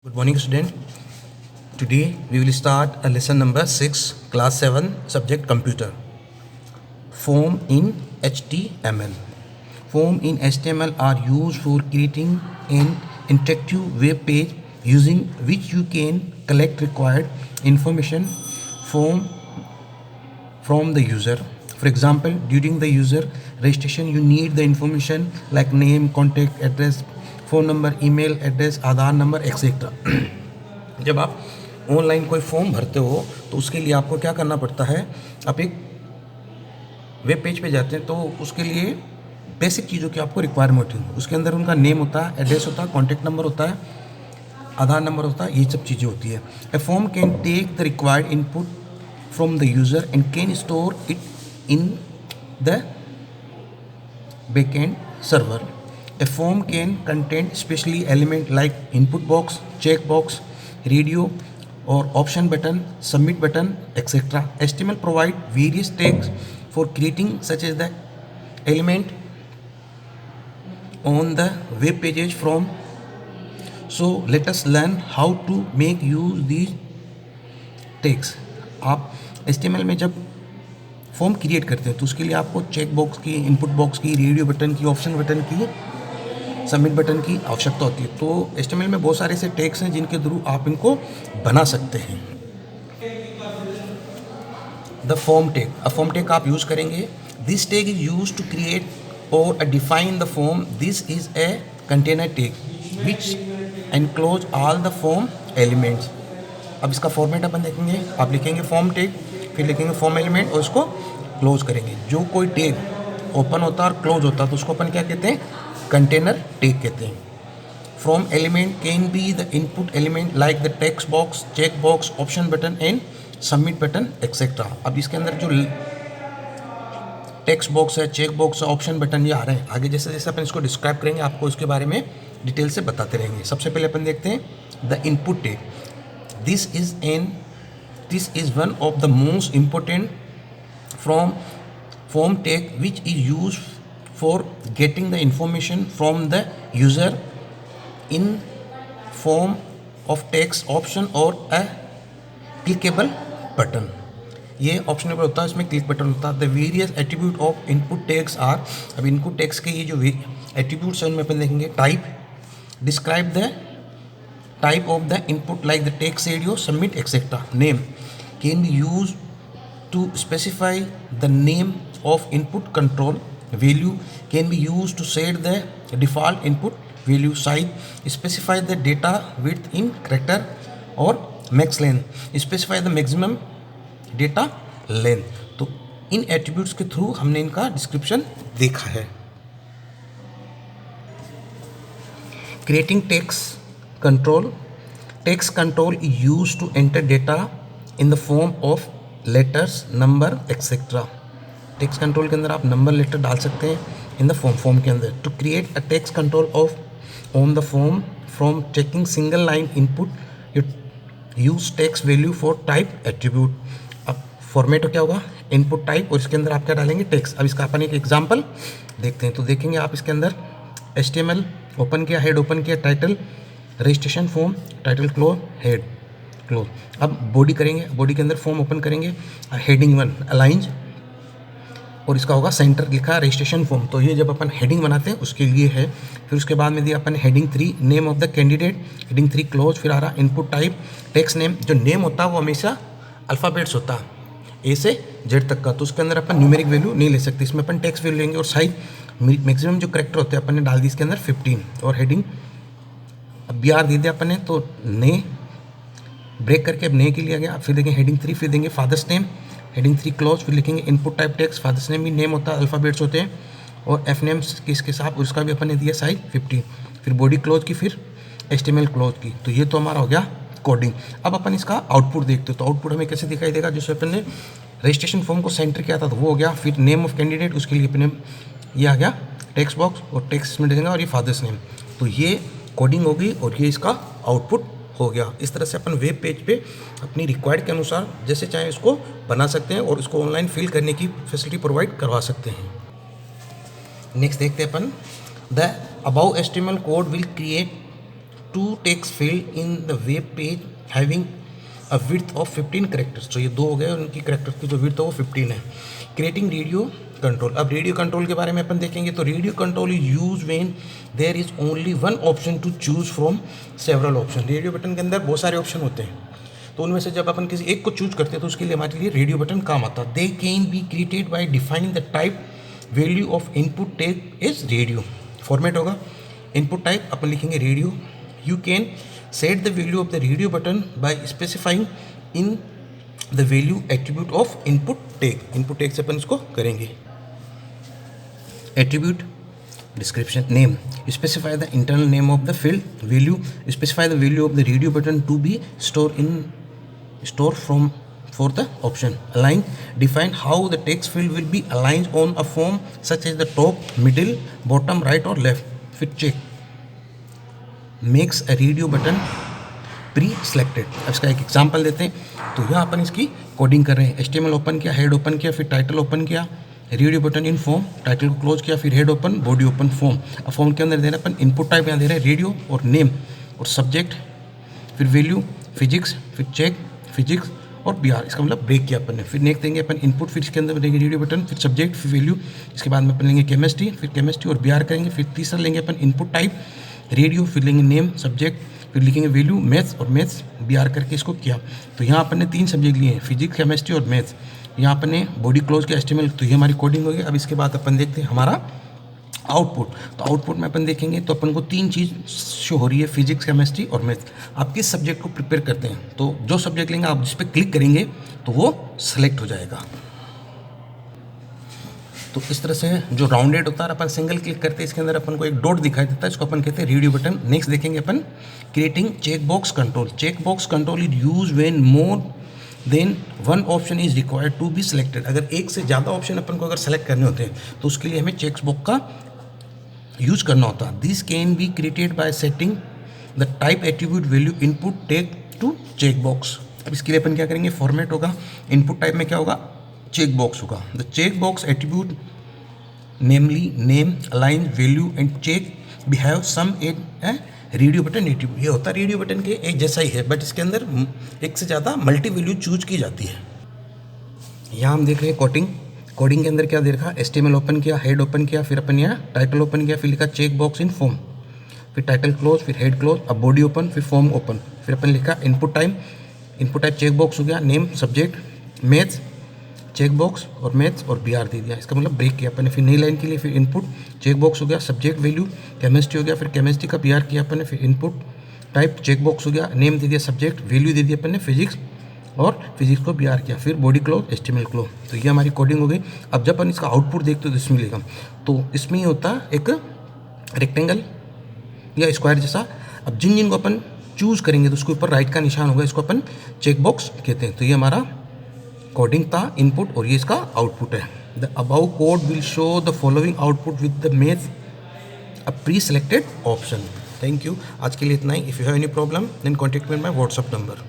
Good morning, student. Today we will start a lesson number 6, class 7, subject computer. Form in HTML. Form in HTML are used for creating an interactive web page using which you can collect required information from the user. For example, during the user registration, you need the information like name, contact address, phone number, email address, Aadhaar number et cetera. जब आप online कोई form भरते हो तो उसके लिए आपको क्या करना पड़ता है. आप एक वेब पेज पे जाते हैं तो उसके लिए बेसिक चीज़ों की आपको रिक्वायरमेंट है. उसके अंदर उनका नेम होता है, एड्रेस होता है, कॉन्टैक्ट नंबर होता है, आधार नंबर होता है, ये सब चीज़ें होती है. A form can take the required input from the user and can store it in the backend server. A form can contain specially element like input box, check box, radio or option button, submit button, etc. HTML provide various tags for creating such as the element on the web pages from. So let us learn how to make use these tags. आप HTML में जब form create करते हैं तो उसके लिए आपको check box की, इनपुट बॉक्स की, रेडियो बटन की, ऑप्शन बटन की, सबमिट बटन की आवश्यकता होती है. तो HTML में बहुत सारे ऐसे टैग्स हैं जिनके थ्रू आप इनको बना सकते हैं. The form tag. A form tag आप यूज़ करेंगे. This tag is use to create और define the form. This is a container tag which enclose all the form elements. अब इसका फॉर्मेट अपन देखेंगे. आप लिखेंगे फॉर्म टैग, फिर लिखेंगे फॉर्म एलिमेंट और उसको क्लोज करेंगे. जो कोई टैग ओपन होता है और क्लोज होता है तो उसको अपन क्या कहते हैं, कंटेनर टैग कहते हैं. Form element can be the input element like the text box, check box, option button and submit button etcetera. अब इसके अंदर जो टेक्स्ट बॉक्स है, चेक बॉक्स है, ऑप्शन बटन ये आ रहे हैं. आगे जैसे जैसे अपन इसको डिस्क्राइब करेंगे आपको इसके बारे में डिटेल से बताते रहेंगे. सबसे पहले अपन देखते हैं the input tag. This is one of the most important form tag which is used for getting the information from the user in form of text, option और a clickable button. ये ऑप्शनेबल होता है, इसमें क्लिक बटन होता है. The various attribute of input tags are. अब input tags के ये जो एट्रीब्यूट्स हैं उनमें अपन देखेंगे. Type, describe the type of the input like the text, radio, submit etcetera. Name can be use to specify the name of input control. Value can be used to set the default input value. Size, specify the data width in character or max length, specify the maximum data length. तो इन attributes के through हमने इनका description देखा है. Creating text control. Text control is used to enter data in the form of letters, number etcetera. Text control के अंदर आप number, letter डाल सकते हैं इन द फॉर्म के अंदर. To create a text control of on the form from checking single line input you use text value for type attribute. अब format क्या होगा, इनपुट टाइप, और इसके अंदर आप क्या डालेंगे, टेक्स्ट. अब इसका अपन एक एग्जाम्पल देखते हैं. तो देखेंगे आप इसके अंदर HTML ओपन किया, हेड ओपन किया, title, registration form, title close, head close. अब बॉडी करेंगे. बॉडी के अंदर फॉर्म ओपन करेंगे. हेडिंग 1 अलाइंज और इसका होगा सेंटर लिखा रजिस्ट्रेशन फॉर्म. तो ये जब अपन हेडिंग बनाते हैं उसके लिए है. फिर उसके बाद में दिया अपन heading 3 name of the candidate, heading 3 close. फिर आ रहा इनपुट टाइप टेक्स्ट नेम. जो नेम होता है वो हमेशा अल्फ़ाबेट्स होता है, ए से जेड तक का. तो उसके अंदर अपन न्यूमेरिक वैल्यू नहीं ले सकते, इसमें अपन टेक्स्ट वैल्यू लेंगे. और साइज मैक्सिमम जो करेक्टर होते हैं अपन ने डाल दी इसके अंदर 15. और हेडिंग अब BR दे दिया अपन ने, तो ने ब्रेक करके अब नए के लिए आ गया. फिर देखेंगे हेडिंग 3, फिर देंगे फादर्स नेम, हेडिंग 3 क्लोज. फिर लिखेंगे input type text. Father's name भी नेम होता है, अल्फ़ाबेट्स होते हैं. और F नेम्स किसके साथ, उसका भी अपन ने दिया साइज 15. फिर बॉडी क्लोज की, फिर HTML क्लोज की. तो ये तो हमारा हो गया कोडिंग. अब अपन इसका आउटपुट देखते हो. तो आउटपुट हमें कैसे दिखाई देगा. जैसे अपन ने रजिस्ट्रेशन फॉर्म को सेंटर किया था तो वो हो गया. फिर नेम ऑफ कैंडिडेट, उसके लिए अपने ये आ गया टेक्स्ट बॉक्स और टेक्स्ट में देंगे, और ये फादर्स नेम. तो ये कोडिंग होगी और ये इसका आउटपुट हो गया. इस तरह से अपन वेब पेज पे अपनी रिक्वायर्ड के अनुसार जैसे चाहे इसको बना सकते हैं और इसको ऑनलाइन फिल करने की फैसिलिटी प्रोवाइड करवा सकते हैं. नेक्स्ट देखते हैं अपन the above HTML code will create two text field in the web page having a width of 15 characters. तो ये दो हो गए और उनकी करेक्टर्स की जो विड्थ है वो 15 है। Creating radio control. अब रेडियो कंट्रोल के बारे में अपन देखेंगे। तो radio control is use when there is only one option to choose from several option. Radio button के अंदर बहुत सारे ऑप्शन होते हैं, तो उनमें से जब अपन किसी एक को चूज करते हैं तो उसके लिए हमारे लिए रेडियो बटन काम आता है। They can be created by defining the type value of input tag is radio. Format होगा इनपुट टाइप, अपन लिखेंगे radio. You can set the value of the radio button by specifying in the value attribute of input tag. Input tag से अपन इसको करेंगे। Attribute description name, specify the internal name of the field value, specify the value of the radio button to be stored from for the option. Align, define how the text field will be aligned on a form such as the top, middle, bottom, right or left. फिर check makes a radio button pre-selected। अब इसका एक example देते हैं। तो यहाँ अपन इसकी coding कर रहे हैं। HTML ओपन किया, हेड ओपन किया, फिर टाइटल ओपन किया, radio button in form, title को क्लोज किया, फिर head open, body open, form. अब फॉर्म के अंदर दे रहे हैं अपन इनपुट टाइप, यहाँ दे रहे हैं रेडियो और नेम और सब्जेक्ट, फिर वैल्यू फिजिक्स, फिर चेक फिजिक्स और BR। इसका मतलब ब्रेक किया अपन ने। फिर नेक्स्ट देंगे अपन इनपुट, फिर इसके अंदर देंगे रेडियो बटन, फिर सब्जेक्ट, फिर वैल्यू। इसके बाद में अपन लेंगे केमिस्ट्री, फिर केमिस्ट्री और BR करेंगे। फिर तीसरा लेंगे अपन इनपुट टाइप रेडियो, फिर लेंगे नेम सब्जेक्ट, फिर लिखेंगे वैल्यू मैथ्स और मैथ्स BR करके इसको किया। तो यहाँ अपन ने 3 सब्जेक्ट लिए हैं, फिजिक्स, केमिस्ट्री और मैथ्स। यहाँ अपन ने बॉडी क्लोज किया HTML। तो ये हमारी कोडिंग होगी। अब इसके बाद अपन देखते हैं हमारा आउटपुट। तो आउटपुट में अपन देखेंगे तो अपन को 3 चीज़ शो हो रही है, फिजिक्स, केमिस्ट्री और मैथ्स। आप किस सब्जेक्ट को प्रिपेयर करते हैं, तो जो सब्जेक्ट लेंगे आप जिस पर क्लिक करेंगे तो वो सेलेक्ट हो जाएगा। तो इस तरह से जो राउंडेड होता है अपन सिंगल क्लिक करते हैं, इसके अंदर अपन को एक डॉट दिखाई देता है, इसको अपन कहते हैं रेडियो बटन। नेक्स्ट देखेंगे अपन creating check box control. Check box control is use when more than one option is required to be selected. अगर एक से ज़्यादा ऑप्शन अपन को अगर सेलेक्ट करने होते हैं तो उसके लिए हमें चेक बॉक्स का यूज करना होता है। This can be created by setting the type attribute value input tag to check box. अब इसके लिए अपन क्या करेंगे, फॉर्मेट होगा इनपुट टाइप में क्या होगा, चेक बॉक्स होगा। The check box attribute namely name, align, value and check behave same in radio button attribute. ये होता है रेडियो बटन के एक जैसा ही है, बट इसके अंदर एक से ज़्यादा मल्टी वैल्यू चूज की जाती है। यहाँ हम देख रहे हैं कोडिंग। कोडिंग के अंदर क्या दे रखा, HTML ओपन किया, हेड ओपन किया, फिर अपन यहाँ टाइटल ओपन किया, फिर लिखा चेक बॉक्स इन फॉर्म, फिर टाइटल क्लोज, फिर हेड क्लोज, अब बॉडी ओपन, फिर फॉर्म ओपन, फिर अपन लिखा इनपुट टाइप चेक बॉक्स हो गया, name subject maths check box और मैथ्स और BR दे दिया। इसका मतलब ब्रेक किया अपन ने। फिर नई लाइन के लिए फिर इनपुट चेक बॉक्स हो गया, सब्जेक्ट वैल्यू केमिस्ट्री हो गया, फिर केमिस्ट्री का BR किया अपन ने, फिर इनपुट टाइप चेक बॉक्स हो गया, नेम दे दिया सब्जेक्ट, वैल्यू दे दिया अपन ने फिजिक्स और फिजिक्स को BR किया, फिर बॉडी क्लोज HTML क्लोज। तो ये हमारी कोडिंग हो गई। अब जब अपन इसका आउटपुट देखते हो तो इसमें लिखा, तो इसमें ही होता है एक रेक्टेंगल या स्क्वायर जैसा। अब जिन को अपन चूज़ करेंगे तो उसके ऊपर राइट का निशान होगा, इसको अपन चेक बॉक्स कहते हैं। तो ये हमारा कोडिंग था इनपुट और ये इसका आउटपुट है। The above code will show the following output with the math a preselected option. Thank you. आज के लिए इतना ही। If you have any problem then contact me my WhatsApp number.